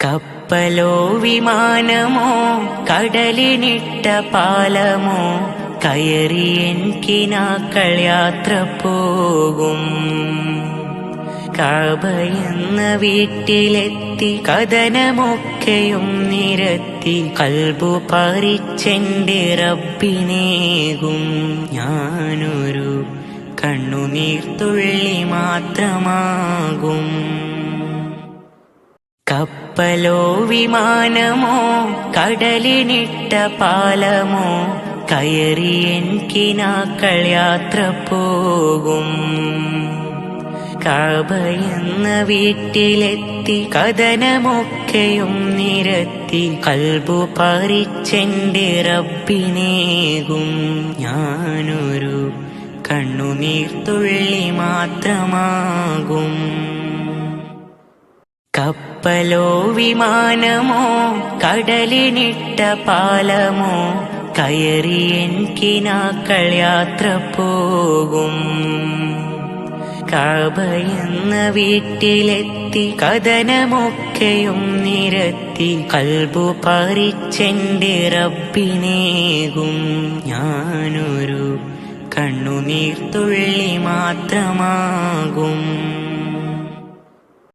കപ്പലോ വിമാനമോ കടലിനിട്ട പാലമോ കയറി എൻ കിനാക്കൾ യാത്ര പോകും. കഅബയെന്ന വീട്ടിലെത്തി കഥനമൊക്കെയും നിരത്തി കൽബു പറിച്ചെന്റെ റബ്ബിനേകും. ഞാനൊരു കണ്ണുനീർത്തുള്ളി മാത്രമാകും. കപ്പലോ വിമാനമോ കടലിനിട്ട പാലമോ കയറി എൻ കിനാക്കൾ യാത്ര പോകും. കഅബയെന്ന വീട്ടിലെത്തി കഥനമൊക്കെയും നിരത്തി കൽബു പറിച്ചെന്റെ റബ്ബിനേകും. ഞാനൊരു കണ്ണുനീർത്തുള്ളി മാത്രമാകും. കപ്പലോ വിമാനമോ കടലിനിട്ട പാലമോ കയറി എൻ കിനാക്കൾ യാത്ര പോകും. കഅബയെന്ന വീട്ടിലെത്തി കഥനമൊക്കെയും നിരത്തി കൽബു പറിച്ചെന്റെ റബ്ബിനേകും. ഞാനൊരു കണ്ണുനീർത്തുള്ളി മാത്രമാകും.